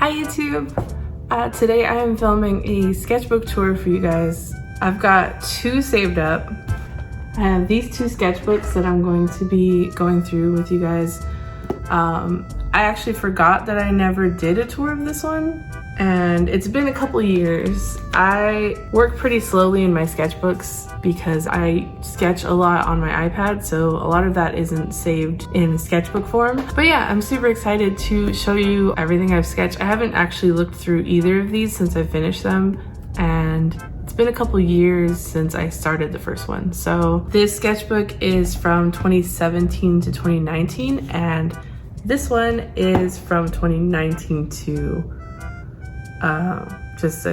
Hi YouTube! Today I am filming a sketchbook tour for you guys. I've got two saved up. I have these two sketchbooks that I'm going to be going through with you guys. I actually forgot that I never did a tour of this one, and it's been a couple years. I work pretty slowly in my sketchbooks because I sketch a lot on my iPad, so a lot of that isn't saved in sketchbook form. But yeah, I'm super excited to show you everything I've sketched. I haven't actually looked through either of these since I finished them, and it's been a couple years since I started the first one. So this sketchbook is from 2017 to 2019, and this one is from 2019 to just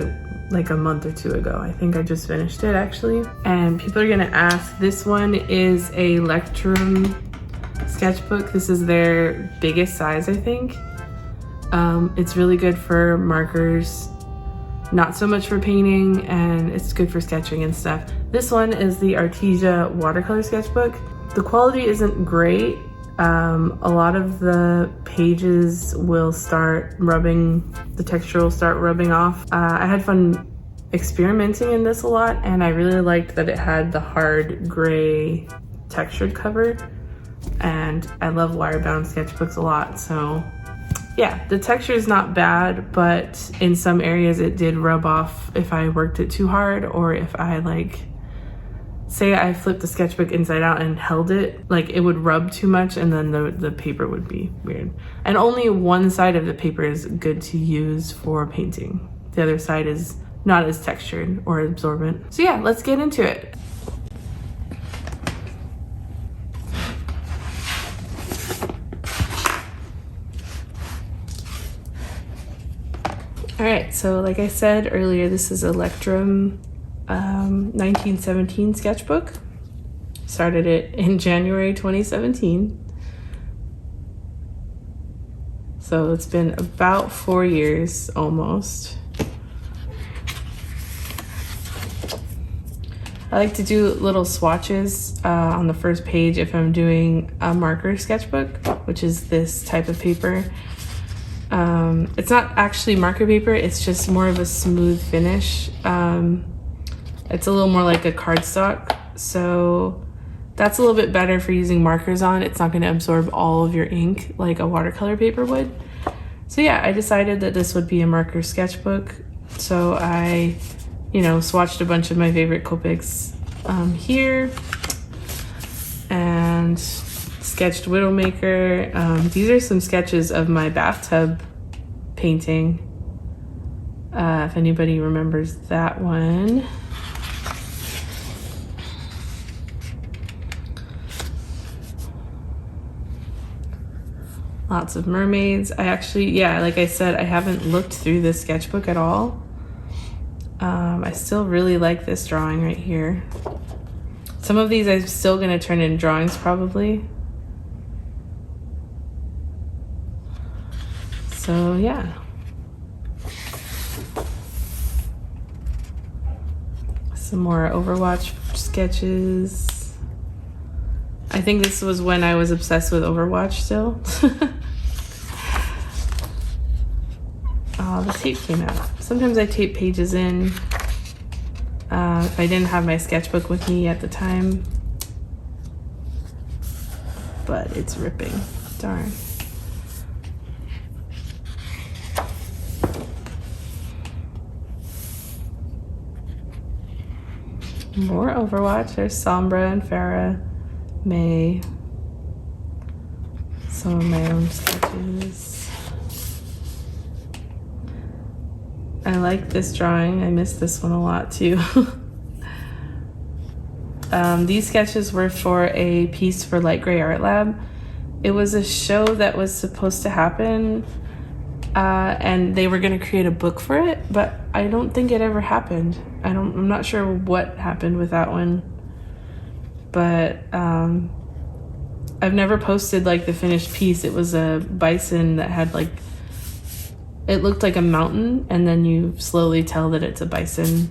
like a month or two ago. I think I just finished it actually. And people are gonna ask, this one is a Lectrum sketchbook. This is their biggest size, I think. It's really good for markers, not so much for painting, and it's good for sketching and stuff. This one is the Artesia Watercolor Sketchbook. The quality isn't great. A lot of the pages will start rubbing, the texture will start rubbing off. I had fun experimenting in this a lot, and I really liked that it had the hard gray textured cover, and I love wire-bound sketchbooks a lot. So yeah, the texture is not bad, but in some areas it did rub off if I worked it too hard, or if I say I flipped the sketchbook inside out and held it, it would rub too much, and then the paper would be weird. And only one side of the paper is good to use for painting. The other side is not as textured or absorbent. So yeah, let's get into it. All right, so like I said earlier, this is a Lectrum 1917 sketchbook. Started it in January 2017. So it's been about 4 years almost. I like to do little swatches on the first page if I'm doing a marker sketchbook, which is this type of paper. It's not actually marker paper, it's just more of a smooth finish. It's a little more like a cardstock, so that's a little bit better for using markers on. It's not going to absorb all of your ink like a watercolor paper would. So yeah, I decided that this would be a marker sketchbook. So I, swatched a bunch of my favorite Copics here, and sketched Widowmaker. These are some sketches of my bathtub painting, if anybody remembers that one. Lots of mermaids. I actually, yeah, like I said, I haven't looked through this sketchbook at all. I still really like this drawing right here. Some of these I'm still gonna turn in drawings probably. So yeah. Some more Overwatch sketches. I think this was when I was obsessed with Overwatch still. Oh, the tape came out. Sometimes I tape pages in if I didn't have my sketchbook with me at the time. But it's ripping. Darn. More Overwatch. There's Sombra and Farah, May. Some of my own sketches. I like this drawing. I miss this one a lot too. These sketches were for a piece for Light Gray Art Lab. It was a show that was supposed to happen, and they were going to create a book for it, but I don't think it ever happened. I'm not sure what happened with that one, but I've never posted the finished piece. It was a bison that had it looked like a mountain, and then you slowly tell that it's a bison.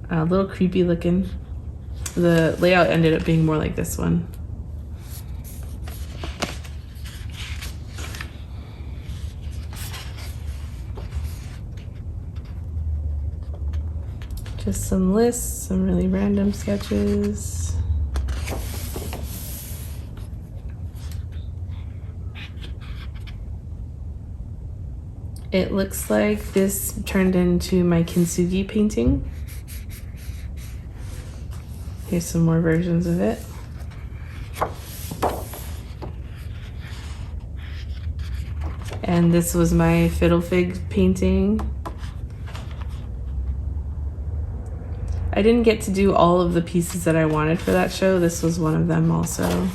A little creepy looking. The layout ended up being more like this one. Just some lists, some really random sketches. It looks like this turned into my kintsugi painting. Here's some more versions of it. And this was my fiddle fig painting. I didn't get to do all of the pieces that I wanted for that show. This was one of them also.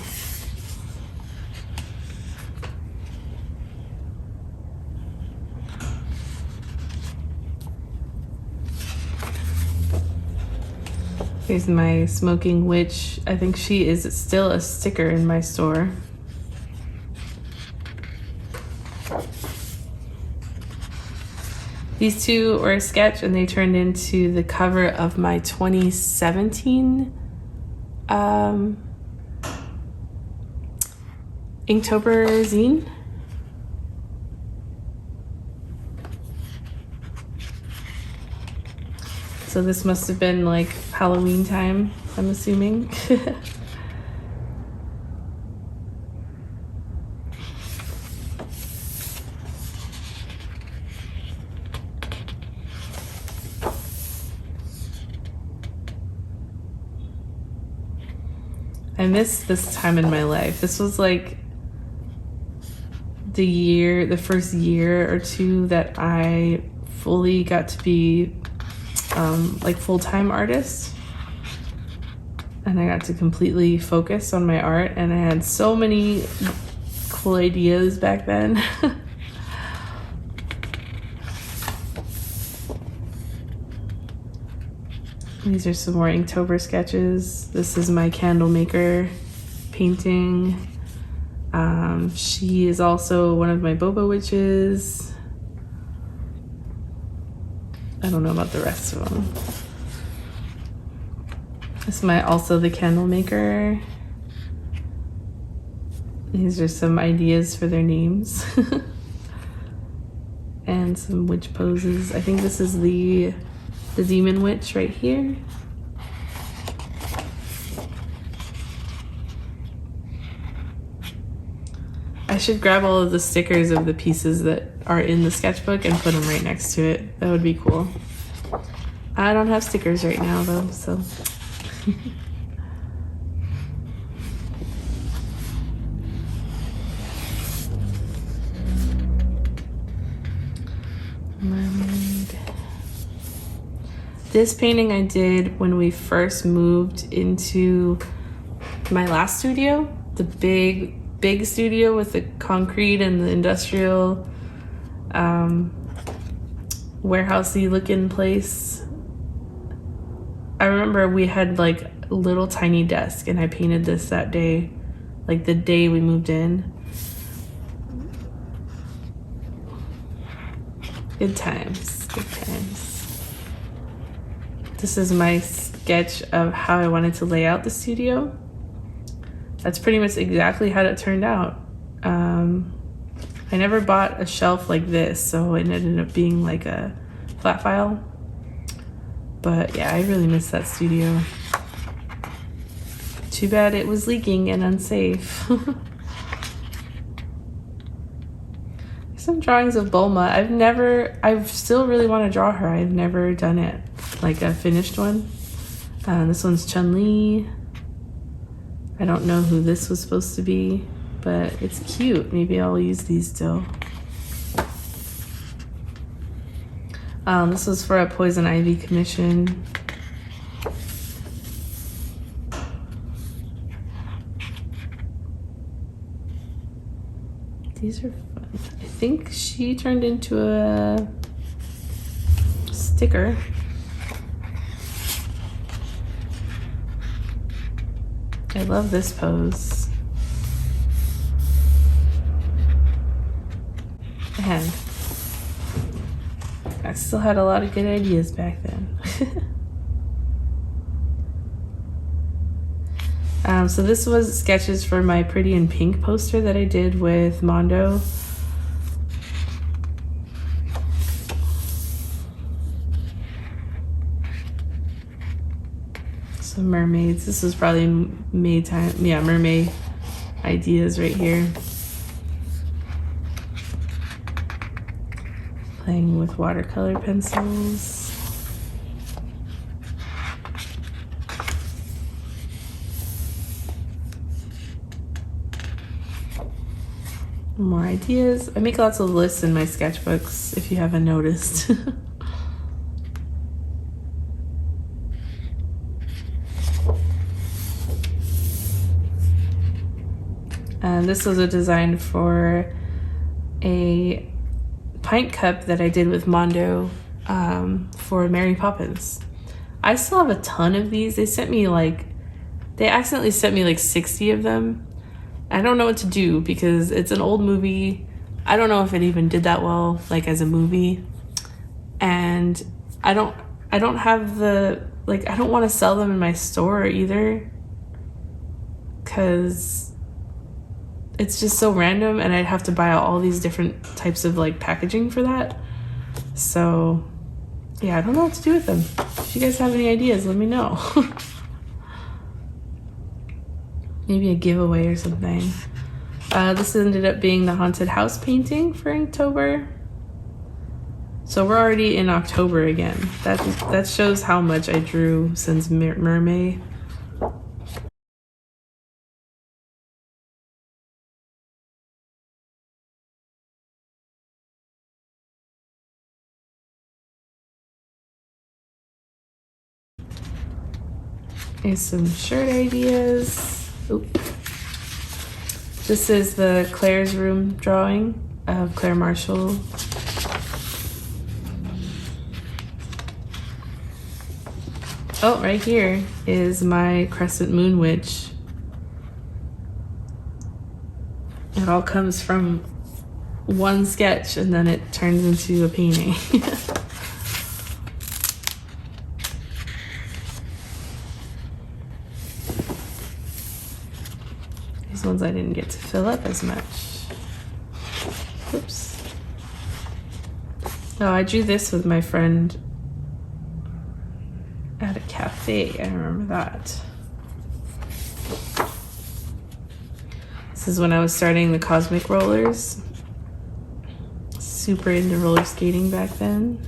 Here's my smoking witch. I think she is still a sticker in my store. These two were a sketch and they turned into the cover of my 2017 Inktober zine. So this must have been like Halloween time, I'm assuming. I miss this time in my life. This was like the first year or two that I fully got to be like full-time artist, and I got to completely focus on my art, and I had so many cool ideas back then. These are some more Inktober sketches. This is my candle maker painting. She is also one of my boba witches. I don't know about the rest of them. This is also the candle maker. These are some ideas for their names. And some witch poses. I think this is the demon witch right here. I should grab all of the stickers of the pieces that are in the sketchbook and put them right next to it. That would be cool. I don't have stickers right now though, so. Mermaid. This painting I did when we first moved into my last studio, the big studio with the concrete and the industrial warehousey looking place. I remember we had like a little tiny desk and I painted this that day, like the day we moved in. Good times, good times. This is my sketch of how I wanted to lay out the studio. That's pretty much exactly how it turned out. I never bought a shelf like this, so it ended up being like a flat file. But yeah, I really miss that studio. Too bad it was leaking and unsafe. Some drawings of Bulma. I still really want to draw her. I've never done it, like a finished one. This one's Chun Li. I don't know who this was supposed to be, but it's cute. Maybe I'll use these still. This was for a Poison Ivy commission. These are fun. I think she turned into a sticker. I love this pose. And I still had a lot of good ideas back then. So this was sketches for my Pretty in Pink poster that I did with Mondo. Some mermaids. This is probably May time. Yeah, mermaid ideas right here. Playing with watercolor pencils. More ideas. I make lots of lists in my sketchbooks, if you haven't noticed. And this was a design for a pint cup that I did with Mondo for Mary Poppins. I still have a ton of these. They accidentally sent me like 60 of them. I don't know what to do because it's an old movie. I don't know if it even did that well, like as a movie. And I don't have the, like, I don't want to sell them in my store either, because it's just so random and I'd have to buy out all these different types of like packaging for that. So yeah, I don't know what to do with them. If you guys have any ideas, let me know. Maybe a giveaway or something. This ended up being the haunted house painting for October. So we're already in October again. That shows how much I drew since Mermaid. Here's some shirt ideas. Oop. This is the Claire's Room drawing of Claire Marshall. Oh, right here is my Crescent Moon Witch. It all comes from one sketch and then it turns into a painting. These ones I didn't get to fill up as much. Oops. Oh, I drew this with my friend at a cafe. I remember that. This is when I was starting the Cosmic Rollers. Super into roller skating back then.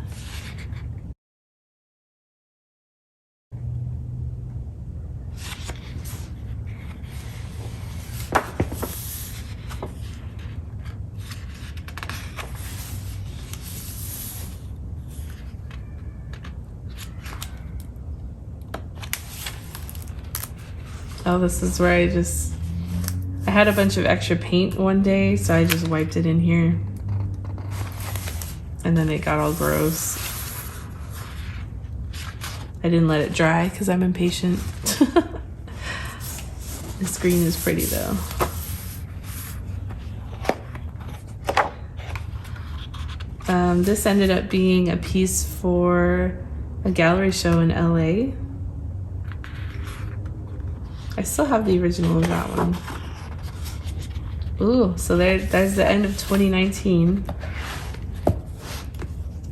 Oh, this is where I had a bunch of extra paint one day, so I just wiped it in here. And then it got all gross. I didn't let it dry because I'm impatient. This green is pretty though. This ended up being a piece for a gallery show in LA. I still have the original of that one. Ooh, so there's the end of 2019.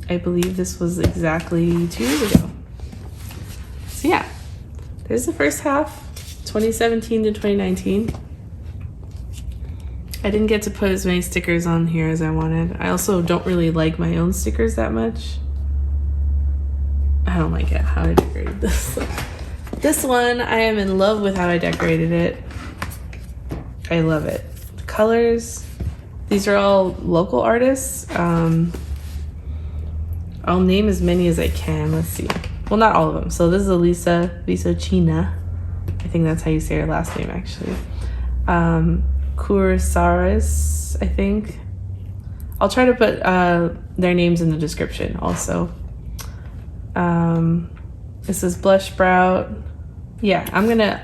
I believe this was exactly 2 years ago. So yeah, there's the first half, 2017 to 2019. I didn't get to put as many stickers on here as I wanted. I also don't really like my own stickers that much. I don't like it, how I decorated this. This one, I am in love with how I decorated it. I love it. The colors, these are all local artists. I'll name as many as I can. Let's see. Well, not all of them. So this is Alyssa Wygant. I think that's how you say her last name, actually. Cursaris, I think. I'll try to put their names in the description also. This is Blushsprout. Yeah,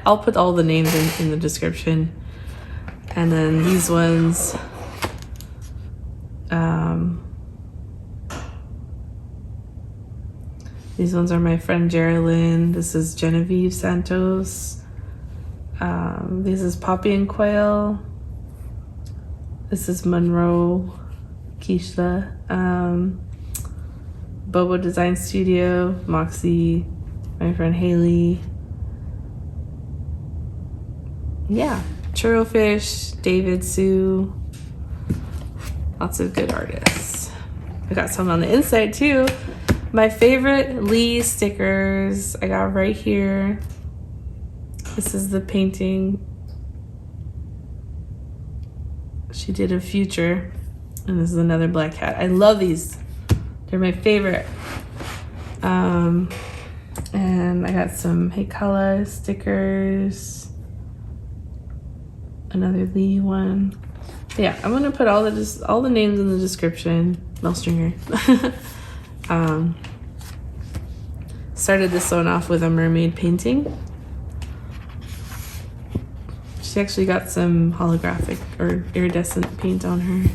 I'll put all the names in the description. And then these ones, these ones are my friend Jerilyn. This is Genevieve Santos. This is Poppy and Quail. This is Monroe Keishla. Bobo Design Studio, Moxie, my friend Haley. yeah, Churrofish, David Sue, lots of good artists. I got some on the inside too. My favorite Lee stickers I got right here. This is the painting. She did a future, and this is another black cat. I love these. They're my favorite. And I got some Heikala stickers. Another Lee one. Yeah, I'm gonna put all the names in the description. Mel Stringer. Started this one off with a mermaid painting. She actually got some holographic or iridescent paint on her.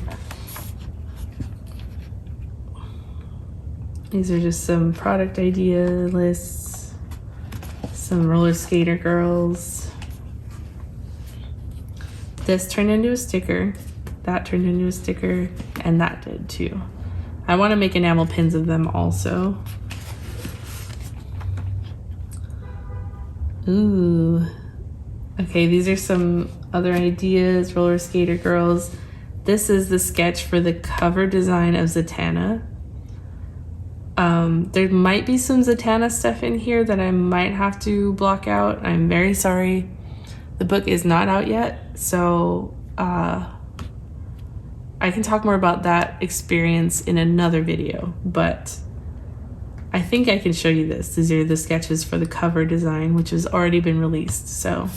These are just some product idea lists, some roller skater girls. This turned into a sticker, that turned into a sticker, and that did too. I want to make enamel pins of them also. Ooh. Okay, these are some other ideas, roller skater girls. This is the sketch for the cover design of Zatanna. There might be some Zatanna stuff in here that I might have to block out. I'm very sorry. The book is not out yet, so I can talk more about that experience in another video, but I think I can show you this. These are the sketches for the cover design, which has already been released. So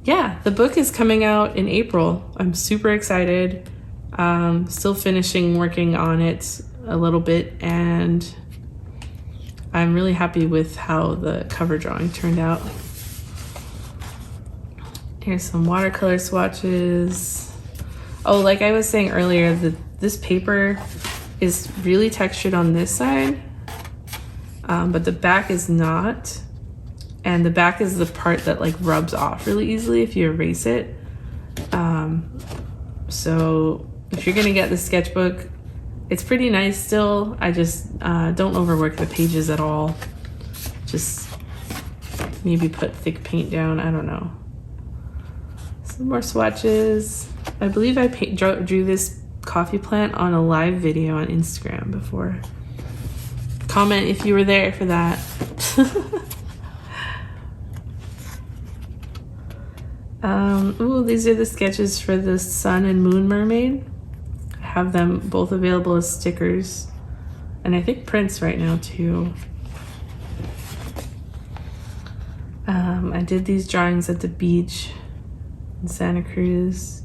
yeah, the book is coming out in April. I'm super excited. Still finishing working on it a little bit, and I'm really happy with how the cover drawing turned out. Here's some watercolor swatches. Oh, like I was saying earlier, this paper is really textured on this side, but the back is not. And the back is the part that like rubs off really easily if you erase it. So if you're gonna get the sketchbook, it's pretty nice still. I just don't overwork the pages at all. Just maybe put thick paint down, I don't know. Some more swatches. I believe I drew this coffee plant on a live video on Instagram before. Comment if you were there for that. Ooh, these are the sketches for the Sun and Moon Mermaid. I have them both available as stickers, and I think prints right now too. I did these drawings at the beach in Santa Cruz.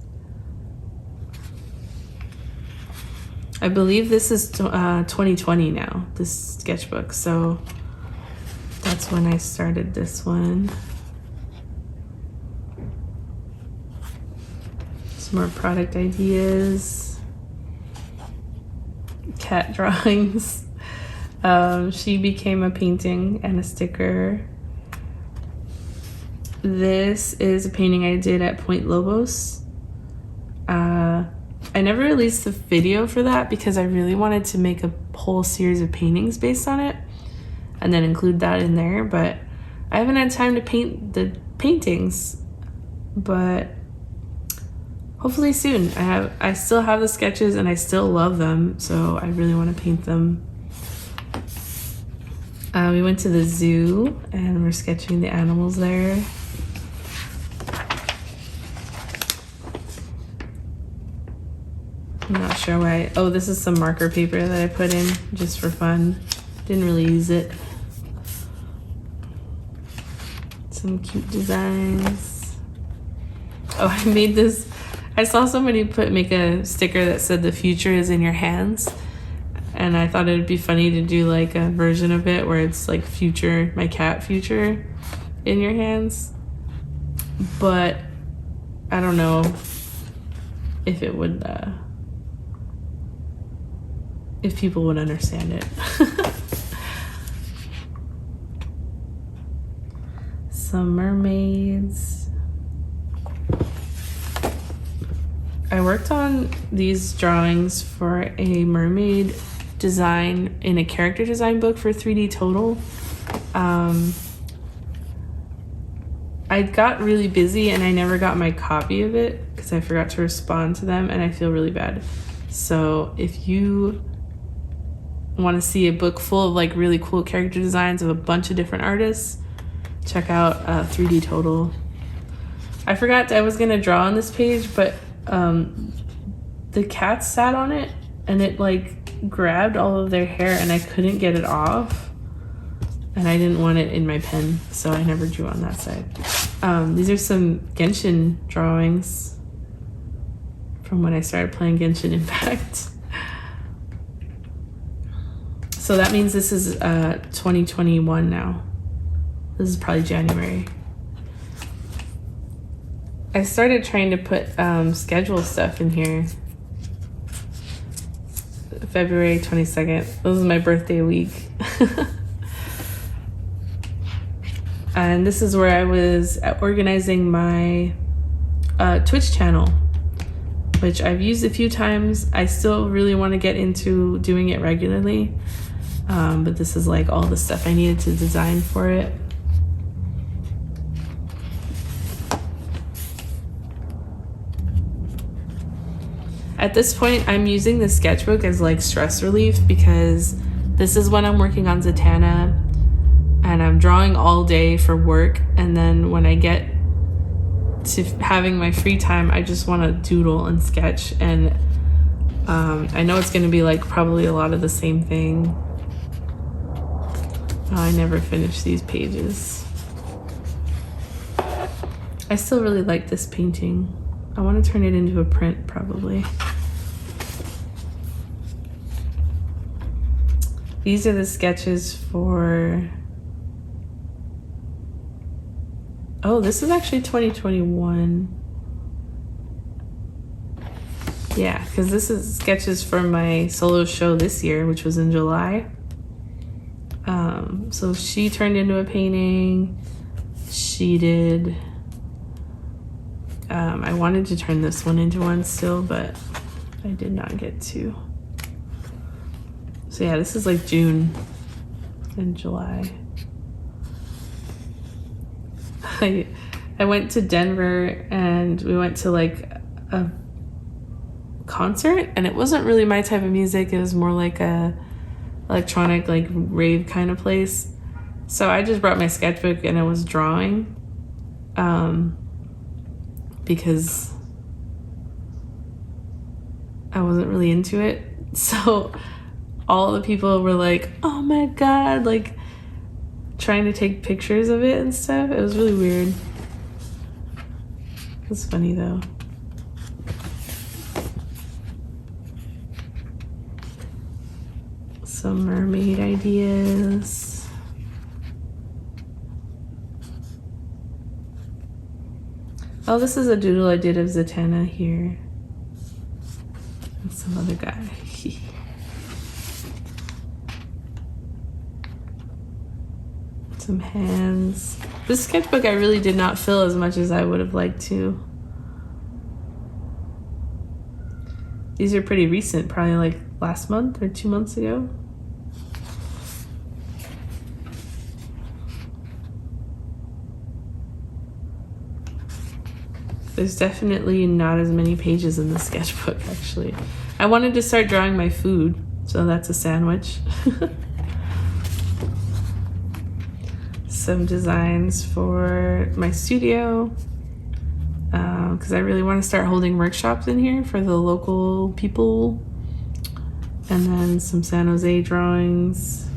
I believe this is 2020 now, this sketchbook, so that's when I started this one. Some more product ideas. Cat drawings. She became a painting and a sticker. This is a painting I did at Point Lobos. I never released the video for that because I really wanted to make a whole series of paintings based on it and then include that in there, but I haven't had time to paint the paintings, but hopefully soon. I still have the sketches and I still love them, so I really want to paint them. We went to the zoo and we're sketching the animals there. I'm not sure why. Oh, this is some marker paper that I put in just for fun. Didn't really use it. Some cute designs. Oh, I made this. I saw somebody make a sticker that said the future is in your hands. And I thought it'd be funny to do like a version of it where it's like future, my cat future in your hands. But I don't know if it would, if people would understand it. Some mermaids. I worked on these drawings for a mermaid design in a character design book for 3D Total. I got really busy and I never got my copy of it because I forgot to respond to them, and I feel really bad. So if you want to see a book full of like really cool character designs of a bunch of different artists, check out 3D Total. I forgot I was going to draw on this page, but the cat sat on it and it like grabbed all of their hair and I couldn't get it off. And I didn't want it in my pen, so I never drew on that side. These are some Genshin drawings from when I started playing Genshin Impact. So that means this is 2021 now. This is probably January. I started trying to put schedule stuff in here. February 22nd. This is my birthday week. And this is where I was organizing my Twitch channel, which I've used a few times. I still really want to get into doing it regularly, but this is like all the stuff I needed to design for it. At this point, I'm using the sketchbook as like stress relief because this is when I'm working on Zatanna and I'm drawing all day for work, and then when I get to having my free time, I just want to doodle and sketch, and I know it's going to be like probably a lot of the same thing. Oh, I never finished these pages. I still really like this painting. I want to turn it into a print probably. These are the sketches for... Oh, this is actually 2021. Yeah, because this is sketches for my solo show this year, which was in July. So she turned into a painting. She did. I wanted to turn this one into one still, but I did not get to. So yeah, this is like June and July. I went to Denver and we went to like a concert, and it wasn't really my type of music. It was more like a electronic, like rave kind of place. So I just brought my sketchbook and I was drawing because I wasn't really into it. So all the people were like, oh my God, like trying to take pictures of it and stuff. It was really weird. It was funny though. Some mermaid ideas. Oh, this is a doodle I did of Zatanna here. And some other guy. Some hands. This sketchbook I really did not fill as much as I would have liked to. These are pretty recent, probably like last month or 2 months ago. There's definitely not as many pages in the sketchbook, actually. I wanted to start drawing my food, so that's a sandwich. Some designs for my studio, because I really want to start holding workshops in here for the local people. And then some San Jose drawings.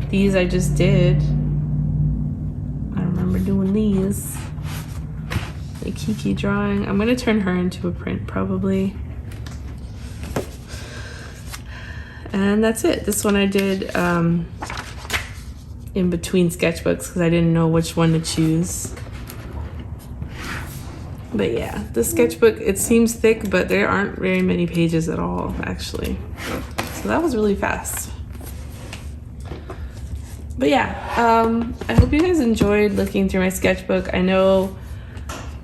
These I just did. I remember doing these. The Kiki drawing. I'm gonna turn her into a print probably. And that's it. This one I did in between sketchbooks because I didn't know which one to choose. But yeah, the sketchbook, it seems thick, but there aren't very many pages at all, actually. So that was really fast. But yeah, I hope you guys enjoyed looking through my sketchbook. I know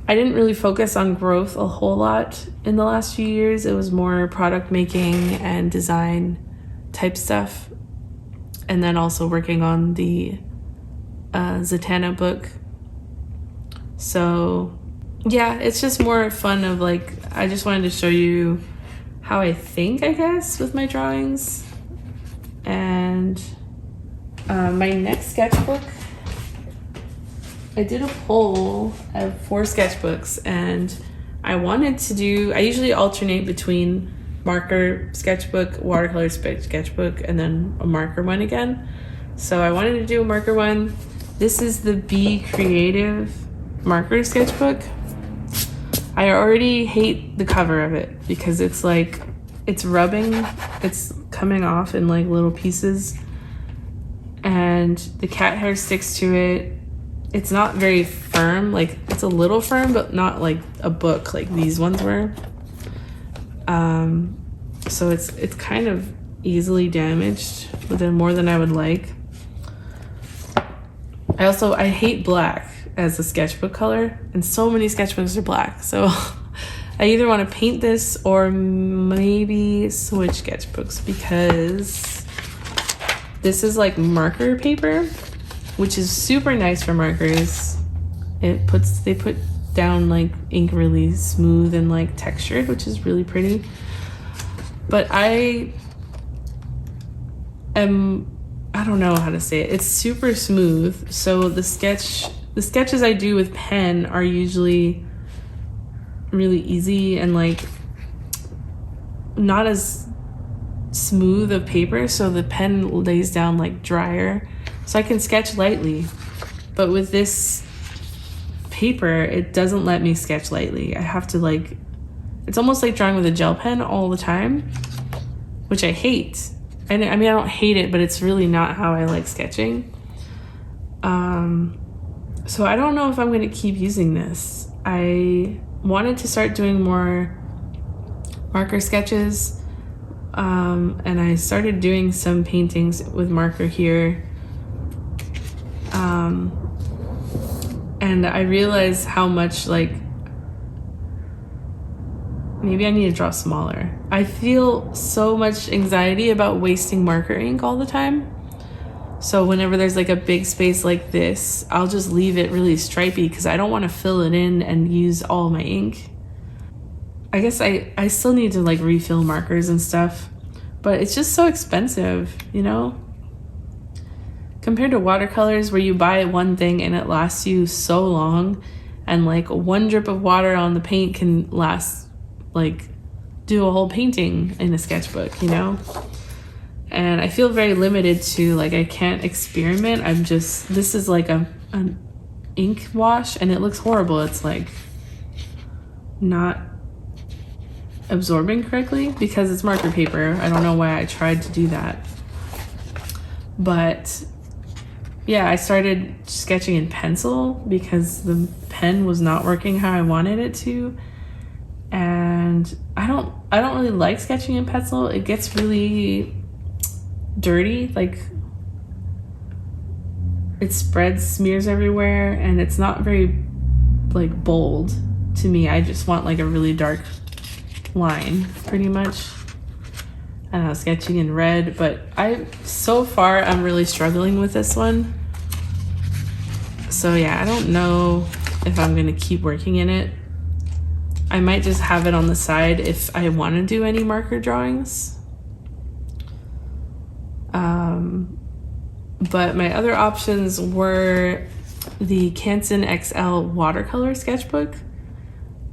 I didn't really focus on growth a whole lot in the last few years. It was more product making and design type stuff. And then also working on the Zatanna book. So yeah, it's just more fun of like, I just wanted to show you how I think, I guess, with my drawings. And my next sketchbook, I did a poll of 4 sketchbooks, and I usually alternate between marker sketchbook, watercolor sketchbook, and then a marker one again. So I wanted to do a marker one. This is the Be Creative marker sketchbook. I already hate the cover of it because it's like, it's rubbing, it's coming off in like little pieces, and the cat hair sticks to it. It's not very firm, like it's a little firm, but not like a book like these ones were. So it's kind of easily damaged, but then more than I would like. I hate black as a sketchbook color, and so many sketchbooks are black. So I either want to paint this or maybe switch sketchbooks, because this is like marker paper, which is super nice for markers. They put down like ink really smooth and like textured, which is really pretty. But I don't know how to say it. It's super smooth. So the sketches I do with pen are usually really easy and like not as smooth of paper, so the pen lays down like drier, so I can sketch lightly. But with this paper, it doesn't let me sketch lightly. I have to like, it's almost like drawing with a gel pen all the time, which I hate. And I mean, I don't hate it, but it's really not how I like sketching. So I don't know if I'm going to keep using this. I wanted to start doing more marker sketches, and I started doing some paintings with marker here. And I realized how much, like, maybe I need to draw smaller. I feel so much anxiety about wasting marker ink all the time. So whenever there's like a big space like this, I'll just leave it really stripy because I don't want to fill it in and use all my ink. I guess I still need to like refill markers and stuff, but it's just so expensive, you know? Compared to watercolors where you buy one thing and it lasts you so long, and like one drip of water on the paint can last, like, do a whole painting in a sketchbook, you know? And I feel very limited to, like, I can't experiment. This is like an ink wash and it looks horrible. It's like not absorbing correctly because it's marker paper. I don't know why I tried to do that. But yeah, I started sketching in pencil because the pen was not working how I wanted it to. And I don't really like sketching in pencil. It gets really dirty, like it smears everywhere, and it's not very like bold to me. I just want like a really dark line pretty much. And I was sketching in red, but so far I'm really struggling with this one. So yeah, I don't know if I'm gonna keep working in it. I might just have it on the side if I want to do any marker drawings. But my other options were the Canson XL watercolor sketchbook.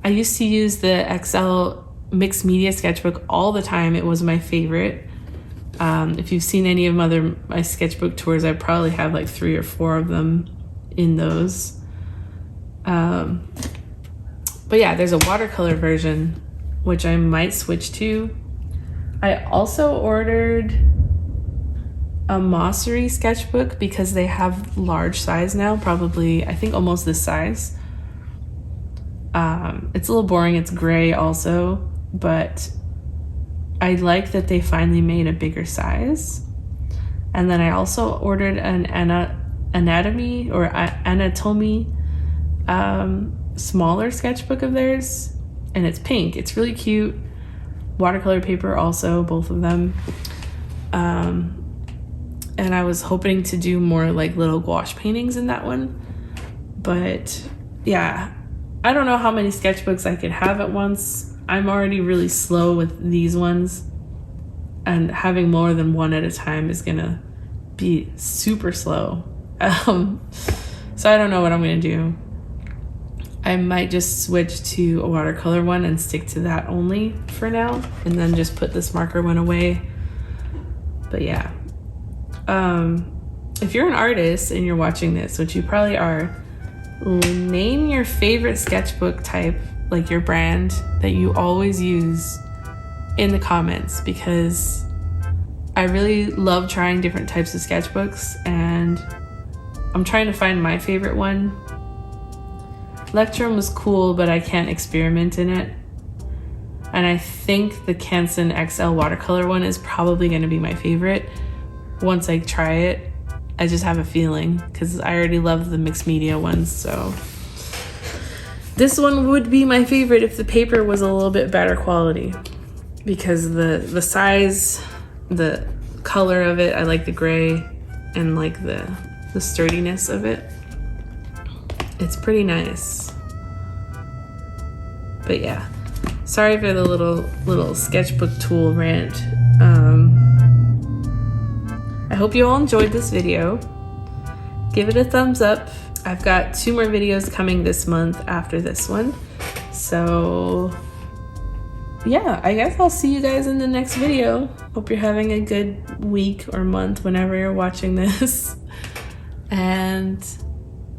I used to use the XL mixed media sketchbook all the time. It was my favorite. If you've seen any of my sketchbook tours, I probably have like 3 or 4 of them in those. But yeah, there's a watercolor version, which I might switch to. I also ordered a Mossery sketchbook because they have large size now, probably, I think almost this size. It's a little boring, it's gray also, but I like that they finally made a bigger size. And then I also ordered an anatomy smaller sketchbook of theirs, and it's pink. It's really cute. Watercolor paper also, both of them. and I was hoping to do more like little gouache paintings in that one. But yeah, I don't know how many sketchbooks I could have at once. I'm already really slow with these ones, and having more than one at a time is gonna be super slow. So I don't know what I'm gonna do. I might just switch to a watercolor one and stick to that only for now, and then just put this marker one away. But yeah, if you're an artist and you're watching this, which you probably are, name your favorite sketchbook type, like your brand that you always use, in the comments, because I really love trying different types of sketchbooks and I'm trying to find my favorite one. Lectrum was cool, but I can't experiment in it. And I think the Canson XL watercolor one is probably going to be my favorite once I try it. I just have a feeling, because I already love the mixed media ones, so this one would be my favorite if the paper was a little bit better quality, because the size, the color of it, I like the gray, and like the sturdiness of it. It's pretty nice. But yeah, sorry for the little sketchbook tool rant. I hope you all enjoyed this video. Give it a thumbs up. I've got 2 more videos coming this month after this one. So yeah, I guess I'll see you guys in the next video. Hope you're having a good week or month whenever you're watching this. And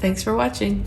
thanks for watching.